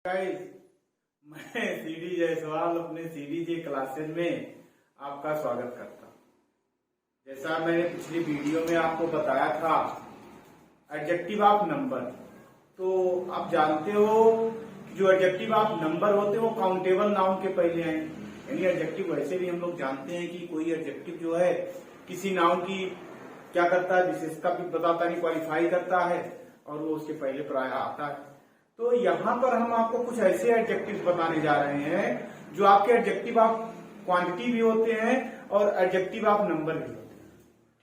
Guys, मैं CD Jaiswal अपने CD जे classes में आपका स्वागत करता हूँ। जैसा मैंने पिछली वीडियो में आपको बताया था एडजेक्टिव ऑफ नंबर, तो आप जानते हो कि जो एडजेक्टिव ऑफ नंबर होते हैं वो काउंटेबल नाउन के पहले हैं। यानी एडजेक्टिव वैसे भी हम लोग जानते हैं कि कोई एडजेक्टिव जो है किसी नाउन की क्या करता है, विशेषता भी बताता है, क्वालिफाई करता है और वो उसके पहले प्राय आता है। तो यहाँ पर हम आपको कुछ ऐसे एडजेक्टिव बताने जा रहे हैं जो आपके एडजेक्टिव ऑफ क्वांटिटी भी होते हैं और एडजेक्टिव ऑफ नंबर भी होते हैं।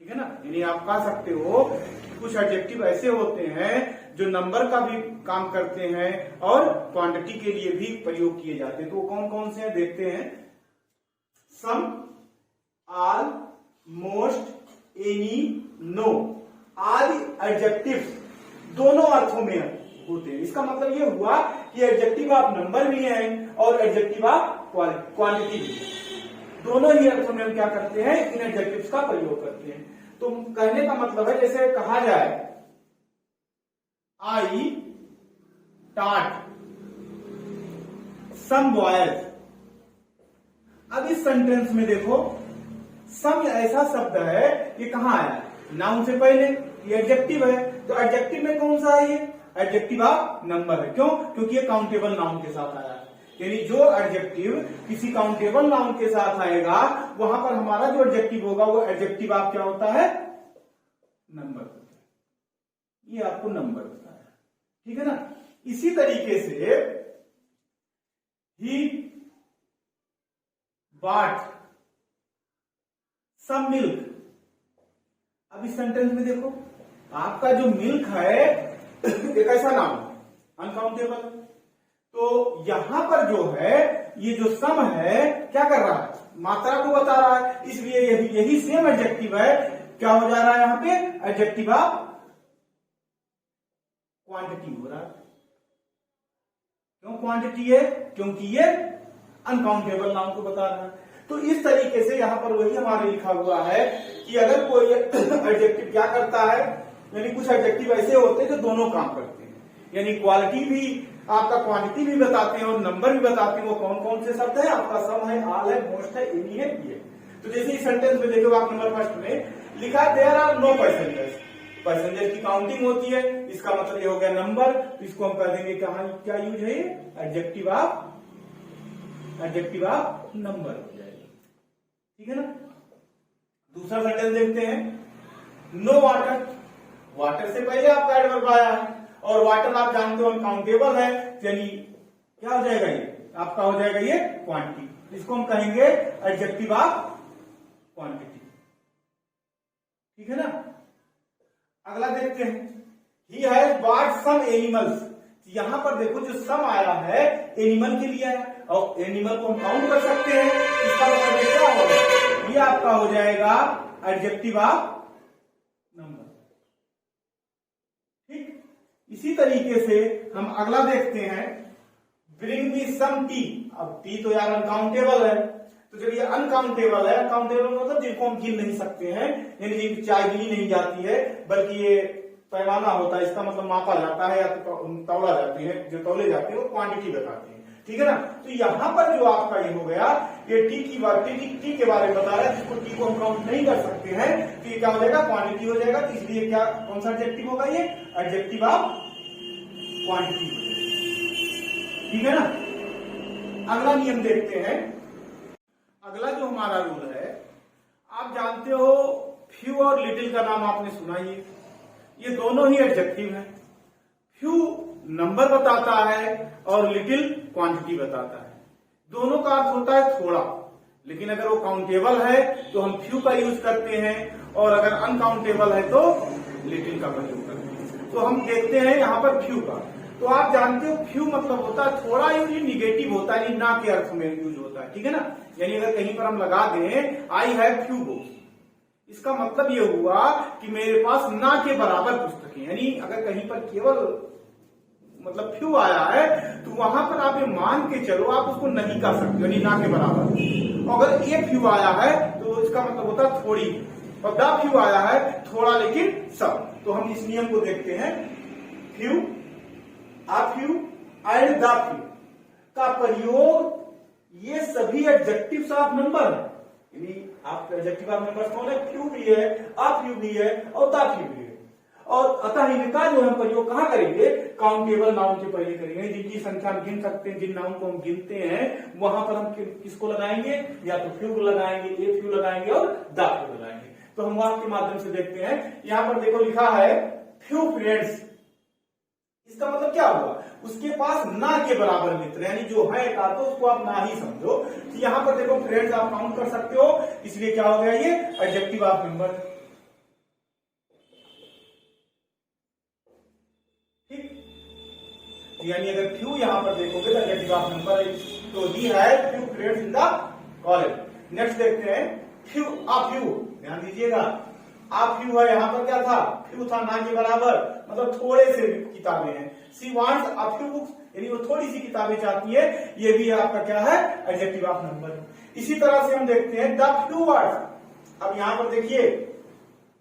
ठीक है ना, यानी आप कह सकते हो कि कुछ एडजेक्टिव ऐसे होते हैं जो नंबर का भी काम करते हैं और क्वांटिटी के लिए भी प्रयोग किए जाते हैं। तो कौन कौन से हैं देखते हैं। सम, ऑल, मोस्ट, एनी, नो आदि एडजेक्टिव दोनों अर्थों में होते हैं। इसका मतलब ये हुआ कि एडजेक्टिव ऑफ नंबर भी है और एडजेक्टिव ऑफ क्वालिटी भी है। दोनों ही अर्थों में हम क्या करते हैं, इन एडजेक्टिव्स का प्रयोग करते हैं। तो कहने का मतलब है जैसे कहा जाए आई टॉट सम बॉयज। अब इस सेंटेंस में देखो सम ऐसा शब्द है, ये कहां आया, नाउन से पहले, ये एडजेक्टिव है। तो एडजेक्टिव में कौन सा है, ये एडजेक्टिव ऑफ नंबर है। क्यों? क्योंकि ये काउंटेबल नाउन के साथ आया है। यानी जो एडजेक्टिव किसी काउंटेबल नाउन के साथ आएगा वहां पर हमारा जो एडजेक्टिव होगा वो एडजेक्टिव ऑफ क्या होता है, नंबर होता है। ये आपको नंबर होता है, ठीक है ना। इसी तरीके से ही बॉट सम मिल्क। अब इस सेंटेंस में देखो आपका जो मिल्क है एक ऐसा नाम अनकाउंटेबल। तो यहां पर जो है ये जो सम है क्या कर रहा है, मात्रा को बता रहा है, इसलिए यही सेम एडजेक्टिव है, क्या हो जा रहा है यहां पे, एडजेक्टिव ऑफ क्वांटिटी हो रहा है। क्यों क्वांटिटी है, क्योंकि ये अनकाउंटेबल नाउन को बता रहा है। तो इस तरीके से यहां पर वही हमारे लिखा हुआ है कि अगर कोई एडजेक्टिव क्या करता है, यानी कुछ एडजेक्टिव ऐसे होते हैं जो दोनों काम करते हैं, यानी क्वालिटी भी आपका क्वांटिटी भी बताते हैं और नंबर भी बताते हैं। वो कौन कौन से शब्द है, आपका सम है, ऑल है, मोस्ट है, एनी है, ये। तो जैसे इस सेंटेंस में देखो आप नंबर फर्स्ट में लिखा है there are no passengers. Passenger की काउंटिंग होती है, इसका मतलब ये हो गया नंबर। तो इसको हम कह देंगे क्या यूज है, एडजेक्टिव ऑफ नंबर हो जाएगा, ठीक है ना। दूसरा सेंटेंस देखते हैं, नो वाटर। वाटर से पहले आपका एडवर्ब आया है और वाटर आप जानते हो अनकाउंटेबल है, यानी क्या हो जाएगा, ये आपका हो जाएगा ये क्वांटिटी। इसको हम कहेंगे एडजेक्टिव ऑफ क्वांटिटी, ठीक है ना। अगला देखते हैं, he has bought some animals. यहां पर देखो जो सम आया है एनिमल के लिए है और एनिमल को हम काउंट कर सकते हैं। इसका मतलब क्या होगा, ये आपका हो जाएगा एडजेक्टिव ऑफ नंबर, ठीक। इसी तरीके से हम अगला देखते हैं, ब्रिंग मी सम टी। अब टी तो यार अनकाउंटेबल है, तो जब ये अनकाउंटेबल है, अनकाउंटेबल मतलब जिनको हम गिन नहीं सकते हैं, यानी चाय गिनी नहीं जाती है, बल्कि ये पैमाना होता है, इसका मतलब मापा जाता है या तो तौला जाती है, जो तौले जाते हैं वो क्वांटिटी बताते हैं, ठीक है ना। तो यहां पर जो आपका ये हो गया, ये टी की बात, टी के बारे में बता रहा है, जिसको टी को हम काउंट नहीं कर सकते हैं, तो ये क्या हो जाएगा, क्वांटिटी हो जाएगा। तो इसलिए क्या, कौन सा एडजेक्टिव होगा, ये एडजेक्टिव ऑफ क्वांटिटी हो जाएगा, ठीक है ना। अगला नियम देखते हैं। अगला जो हमारा रूल है, आप जानते हो फ्यू और लिटिल का नाम आपने सुना ही है, ये दोनों ही एडजेक्टिव हैं। फ्यू नंबर बताता है और लिटिल क्वांटिटी बताता है। दोनों का अर्थ होता है थोड़ा, लेकिन अगर वो काउंटेबल है तो हम फ्यू का यूज करते हैं और अगर अनकाउंटेबल है तो लिटिल का प्रयोग करते हैं। तो हम देखते हैं यहाँ पर फ्यू का। तो आप जानते हो फ्यू मतलब होता है थोड़ा, यूज निगेटिव होता है, ना के अर्थ में यूज होता है, ठीक है ना। यानी अगर कहीं पर हम लगा दें आई हैव फ्यू बुक्स, इसका मतलब ये हुआ कि मेरे पास ना के बराबर पुस्तकें। यानी अगर कहीं पर केवल मतलब फ्यू आया है तो वहां पर आप ये मान के चलो, आप उसको नहीं कर सकते, यानी ना के बराबर। अगर एक फ्यू आया है तो इसका मतलब होता है थोड़ी, और द फ्यू आया है थोड़ा लेकिन सब। तो हम इस नियम को देखते हैं, few, a few and the few। का प्रयोग ये सभी एडजेक्टिव्स ऑफ नंबर है। यानी आप एडजेक्टिव ऑफ नंबर कौन है? फ्यू भी है, अ फ्यू भी है और द फ्यू भी है। और अतः इनका जो हम प्रयोग कहां करेंगे? काउंटेबल नाउन के पहले करेंगे, जिनकी संख्या हम गिन सकते हैं, जिन नाउन को हम गिनते हैं वहां पर हम किसको लगाएंगे? या तो फ्यू को लगाएंगे, ए फ्यू लगाएंगे और द फ्यू लगाएंगे। तो हम वहां के माध्यम से देखते हैं। यहां पर देखो लिखा है फ्यू फ्रेंड्स। इसका मतलब क्या हुआ? उसके पास ना के बराबर मित्र, यानी जो है का तो उसको आप ना ही समझो। तो यहां पर देखो फ्रेंड्स आप काउंट कर सकते हो, इसलिए क्या हो गया? ये एडजेक्टिव ऑफ नंबर। ठीक, यानी अगर फ्यू यहां पर देखोगे तो एडजेक्टिव ऑफ नंबर है। तो ही है few friends in the college. Next देखते हैं फ्यू अ फ्यू। ध्यान दीजिएगा, आ फ्यू है, यहां पर क्या था? फ्यू था, ना के बराबर, मतलब थोड़े से किताबें हैं। सी वांट्स अ फ्यू बुक्स, यानी वो थोड़ी सी किताबें चाहती है। ये भी आपका क्या है? Adjective of number. इसी तरह से हम देखते हैं द फ्यू वर्ड्स। अब यहां पर देखिए,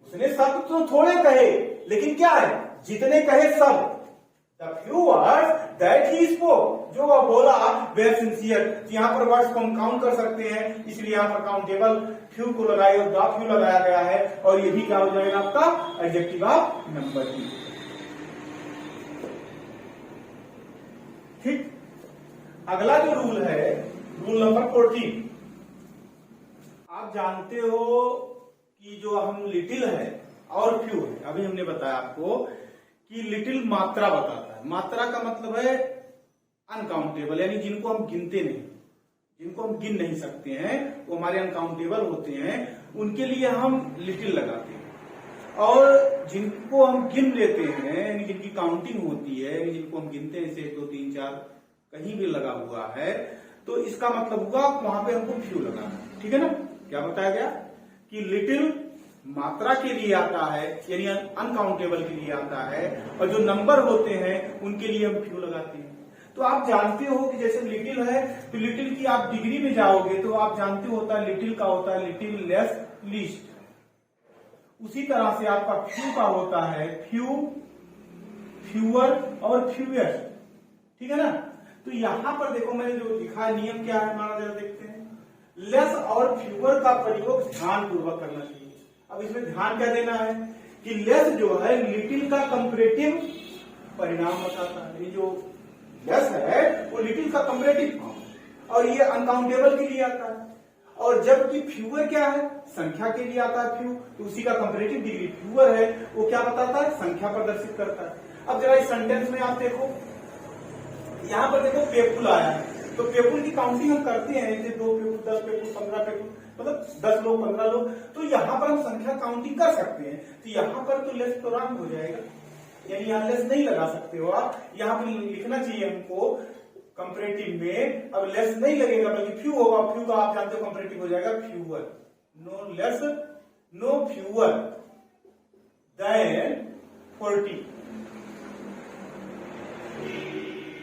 उसने शब्द तो थोड़े कहे, लेकिन क्या है? जितने कहे सब। The few words that he spoke, जो वह बोला वे सिंसियर। यहां पर वर्ड्स को हम काउंट कर सकते हैं, इसलिए यहां पर काउंटेबल फ्यू को लगाए और द फ्यू लगाया गया है। और ये भी क्या हो जाएगा? आपका एडजेक्टिव ऑफ नंबर की। ठीक, अगला जो रूल है, रूल नंबर 14। आप जानते हो कि जो हम लिटिल है और फ्यू है, अभी हमने बताया आपको कि लिटिल मात्रा बताता है। मात्रा का मतलब है अनकाउंटेबल, यानी जिनको हम गिनते नहीं, जिनको हम गिन नहीं सकते हैं, वो हमारे अनकाउंटेबल होते हैं, उनके लिए हम लिटिल लगाते हैं। और जिनको हम गिन लेते हैं, यानी जिनकी काउंटिंग होती है, यानी जिनको हम गिनते हैं, जैसे 1 2 3 4 कहीं भी लगा हुआ है, तो इसका मतलब हुआ वहां पे हमको फ्यू लगाना। ठीक है ना? क्या बताया गया कि लिटिल मात्रा के लिए आता है, यानी अनकाउंटेबल के लिए आता है, और जो नंबर होते हैं उनके लिए हम फ्यू लगाते हैं। तो आप जानते हो कि जैसे लिटिल है, तो लिटिल की आप डिग्री में जाओगे तो आप जानते होता है लिटिल का होता है लिटिल, लेस, लीस्ट। उसी तरह से आपका फ्यू का होता है फ्यू, फ्यूअर और फ्यूएस्ट। ठीक है ना? तो यहां पर देखो मैंने जो लिखा है नियम क्या है हमारा, जरा देखते हैं। लेस और फ्यूअर का प्रयोग ध्यान पूर्वक करना चाहिए। अब इसमें ध्यान क्या देना है कि लेस जो है लिटिल का कंपैरेटिव परिणाम बताता है। ये जो लेस है वो लिटिल का कंपैरेटिव फॉर्म, और ये अनकाउंटेबल के लिए आता है। और जबकि फ्यूअर क्या है? संख्या के लिए आता है फ्यू, तो उसी का कंपैरेटिव डिग्री फ्यूअर है, वो क्या बताता है? संख्या प्रदर्शित करता है। अब जरा इस सेंटेंस में आप देखो, यहां पर देखो पेपुल आया है, तो पेपुल की काउंटिंग हम करते हैं, जैसे 2 पेपुल, 10 पेपुल, 15 पेपुल, मतलब 10 लोग, 15 लोग, तो यहां पर हम संख्या काउंटिंग कर सकते हैं। तो यहां पर तो लेस तो रंग हो जाएगा, यानी यहां लेस नहीं लगा सकते हो आप। यहां पर लिखना चाहिए हमको कंपैरेटिव में, अब लेस नहीं लगेगा बल्कि फ्यू होगा। फ्यू का आप जानते हो कंपैरेटिव हो जाएगा fewer. No less, no fewer than 40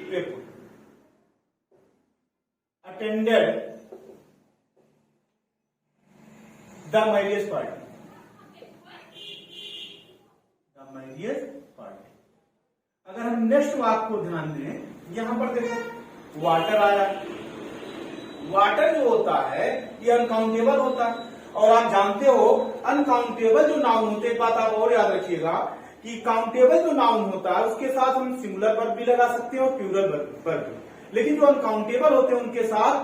people attended the marriage party. The marriage party. अगर हम नेक्स्ट वाक्य को ध्यान दें, यहां पर देखो वाटर आया। वाटर जो होता है ये अनकाउंटेबल होता है, और आप जानते हो अनकाउंटेबल जो नाउन होते हैं, एक बात आप और याद रखिएगा कि काउंटेबल जो नाउन होता है उसके साथ हम सिंगुलर वर्ब भी लगा सकते हैं और प्लूरल वर्ब भी, लेकिन जो अनकाउंटेबल होते हैं उनके साथ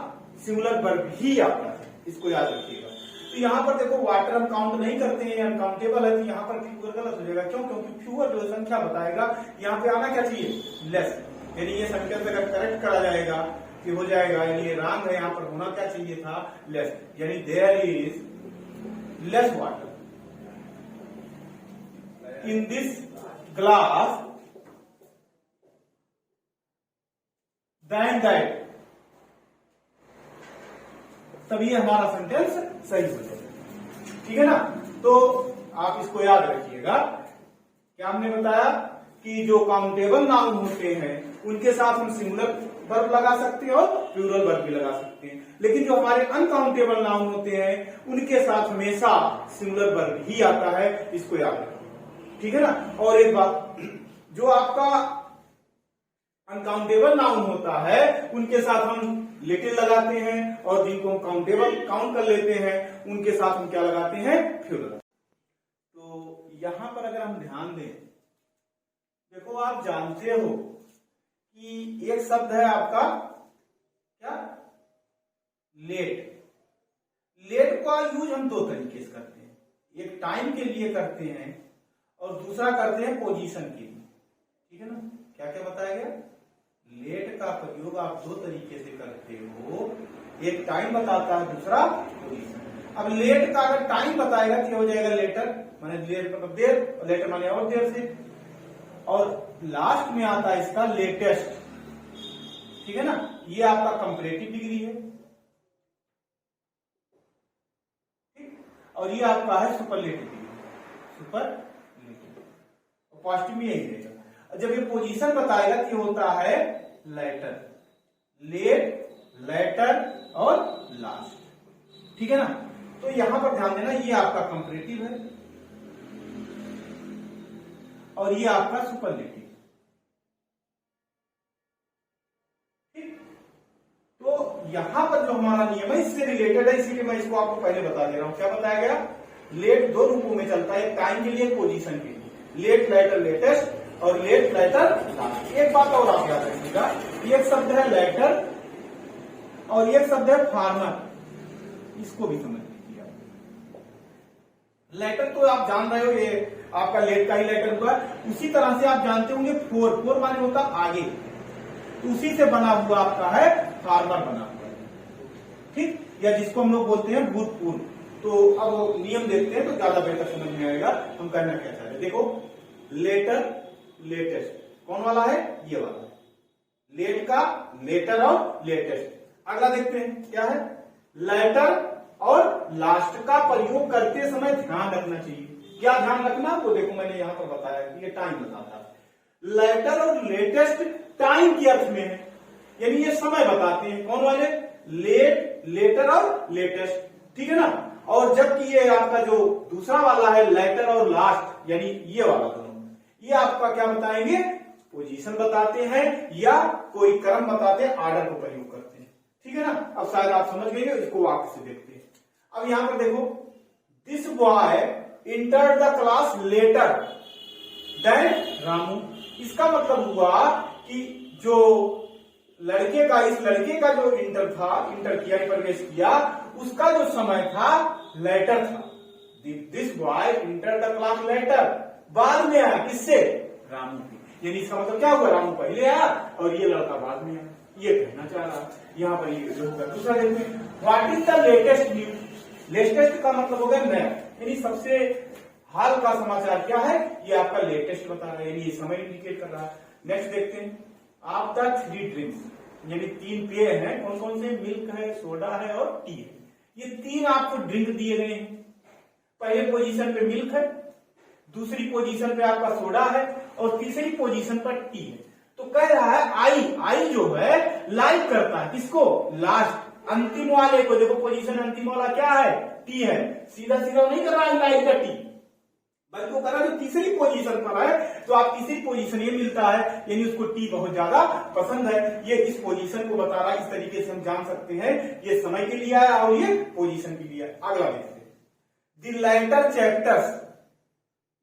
सिंगुलर वर्ब ही आता है, इसको याद रखिएगा। तो यहाँ पर देखो वाटर हम काउंट नहीं करते हैं, अनकाउंटेबल है, तो यहाँ पर फ्यूअर गलत हो जाएगा। क्यों? क्योंकि फ्यूअर जो संख्या बताएगा, यहाँ पे आना क्या चाहिए? लेस, यानी ये संख्या से अगर करेक्ट करा जाएगा कि हो जाएगा, यानी ये रॉन्ग है, यहाँ पर होना क्या चाहिए था? लेस, यानी there is less water in this glass than that. तभी हमारा सेंटेंस सही हो जाएगा। ठीक है ना? तो आप इसको याद रखिएगा। क्या हमने बताया कि जो काउंटेबल नाउन होते हैं उनके साथ हम सिंगुलर वर्ब लगा सकते हैं और प्लूरल वर्ब भी लगा सकते हैं, लेकिन जो हमारे अनकाउंटेबल नाउन होते हैं उनके साथ हमेशा सिंगुलर वर्ब ही आता है, इसको याद रखिए। ठीक है ना? और एक बात, जो आपका अनकाउंटेबल नाउन होता है उनके साथ हम लिटिल लगाते हैं, और जिनको हम काउंटेबल काउंट कर लेते हैं उनके साथ हम क्या लगाते हैं, फ्यू लगाते हैं। तो यहां पर अगर हम ध्यान दें, देखो आप जानते हो कि एक शब्द है आपका क्या, लेट। लेट का यूज हम दो तरीके से करते हैं, एक टाइम के लिए करते हैं और दूसरा करते हैं पोजीशन के लिए। ठीक है ना, क्या क्या बताया गया, लेट का प्रयोग आप दो तरीके से करते हो, एक टाइम बताता है, दूसरा पोजीशन। अब लेट का अगर टाइम बताएगा तो हो जाएगा लेटर, माने लेट मतलब देर, लेटर माने और देर से, और लास्ट में आता है इसका लेटेस्ट। ठीक है ना, ये आपका कंपैरेटिव डिग्री है, ठीक, और ये आपका है सुपरलेटिव डिग्री, सुपरलेटिव, पॉजिटिव में यही रहेगा। जब ये पोजीशन बताएगा तो होता है लेटर, लेट, लेटर और लास्ट। ठीक है ना, तो यहां पर ध्यान देना, ये आपका कंपैरेटिव है और ये आपका सुपरलेटिव। ठीक, तो यहां पर जो हमारा नियम है इससे रिलेटेड है, इसीलिए मैं इसको आपको पहले बता दे रहा हूं। क्या बताया गया, लेट दो रूपों में चलता है, एक टाइम के लिए, पोजीशन के लिए। लेट, लेटर, लेटेस्ट और लेट, लेटर, लास्ट। एक बात और आप याद रखिएगा, एक शब्द है लेटर और एक शब्द है फार्मर, इसको भी समझ लीजिए आप। लेटर तो आप जान रहे हो, ये आपका लेट का ही लेटर हुआ। उसी तरह से आप जानते होंगे फोर, फोर माने होता आगे, तो उसी से बना हुआ आपका है फार्मर बना हुआ है। ठीक, या जिसको हम लोग बोलते हैं भूतपूर्व। तो अब नियम देखते हैं तो ज्यादा बेहतर समझ में आएगा हम करना क्या चाह रहे हैं। देखो, लेटर, लेटेस्ट कौन वाला है, ये वाला है, लेट का लेटर और लेटेस्ट। अगला देखते हैं क्या है, लेटर और लास्ट का प्रयोग करते समय ध्यान रखना चाहिए। क्या ध्यान रखना, तो देखो मैंने यहां पर बताया कि ये टाइम बताता है। लेटर और लेटेस्ट टाइम के अर्थ में है, यानी ये समय बताते हैं। कौन वाले, लेट, लेटर और लेटेस्ट। ठीक है ना, और जबकि ये आपका जो दूसरा वाला है लेटर और लास्ट, यानी ये वाला दोनों, ये आपका क्या बताएंगे, पोजीशन बताते हैं या कोई क्रम बताते हैं, आर्डर को प्रयोग करते हैं। ठीक है ना, अब शायद आप समझ गए, इसको वाक्य से देखते हैं। अब यहां पर देखो, this boy enter the class later than Ramu. इसका मतलब हुआ कि जो लड़के का, इस लड़के का जो इंटर था, इंटर किया, प्रवेश किया, उसका जो समय था लेटर था। This boy enter the class later, बाद में आया, किससे, रामू की। यानी इसका मतलब क्या हुआ, रामू पहले आया और ये लड़का बाद में आया, ये कहना चाह रहा। यहाँ पर ये जो होगा, दूसरा देखते हैं, what is the latest news. Latest का मतलब होगा नया, यानी सबसे हाल का समाचार क्या है, ये आपका लेटेस्ट बता रहा है, यानी ये समय इंडिकेट कर रहा है। नेक्स्ट देखते हैं, आप द थ्री ड्रिंक्स, यानी तीन पेय हैं, कौन कौन से, मिल्क है, सोडा है और टी है। ये तीन आपको ड्रिंक दिए गए हैं। पहले पोजीशन पे मिल्क है, दूसरी पोजीशन पे आपका सोडा है और तीसरी पोजीशन पर टी है। तो कह रहा है आई, आई जो है लाइक करता है किसको, लास्ट, अंतिम वाले को। देखो पोजीशन अंतिम वाला क्या है, टी है, सीधा सीधा नहीं कर रहा है लाइक द टी, बल्कि वो कर रहा है जो तीसरी पोजीशन पर है, तो आप तीसरी पोजीशन ये मिलता है, यानी उसको टी बहुत ज्यादा पसंद है। ये इस पोजीशन को बता रहा है, इस तरीके से हम जान सकते हैं ये समय के लिए है और ये पोजीशन के लिए है। अगला देखते हैं, द लेटर चैप्टर्स,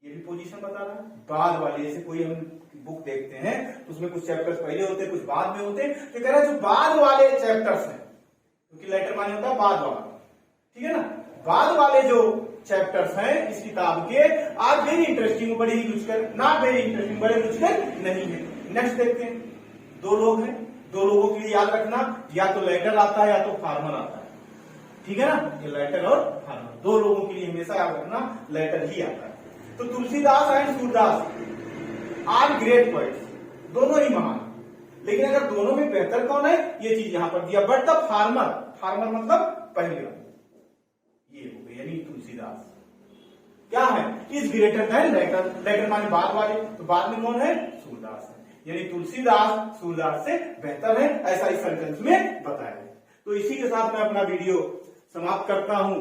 ये भी पोजीशन बता रहा है। बाद वाले, जैसे कोई हम बुक देखते हैं तो उसमें कुछ चैप्टर्स पहले होते हैं, कुछ बाद में होते हैं, तो कह रहा है जो बाद वाले चैप्टर्स हैं, क्योंकि लेटर माने होता है बाद वाला। ठीक है ना, बाद वाले जो चैप्टर्स हैं इस किताब के, आर वेरी इंटरेस्टिंग, बड़े ही रुचिकर, नॉट वेरी इंटरेस्टिंग, बड़े रुचिकर नहीं है। नेक्स्ट देखते हैं, दो लोग हैं, दो लोगों के लिए याद रखना, या तो लेटर आता है या तो फार्मर आता है। ठीक है ना, ये लेटर और फार्मर, दो लोगों के लिए हमेशा याद रखना लेटर ही आता है। तो Tulsidas and Surdas are great poets, दोनों ही महान, लेकिन अगर दोनों में बेहतर कौन है, ये चीज यहां पर दिया। बट द फार्मर, फार्मर मतलब पहले, ये हो गए, यानी तुलसीदास क्या है, is greater than later. Later माने बाद वाले, तो बाद में कौन है, सूरदास है, यानी तुलसीदास सूरदास से बेहतर है, ऐसा इस सेंटेंस में बताया है। तो इसी के साथ मैं अपना वीडियो समाप्त करता हूं।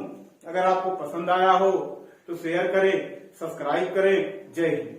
अगर आपको पसंद आया हो तो शेयर करें, सब्सक्राइब करें। जय हिंद।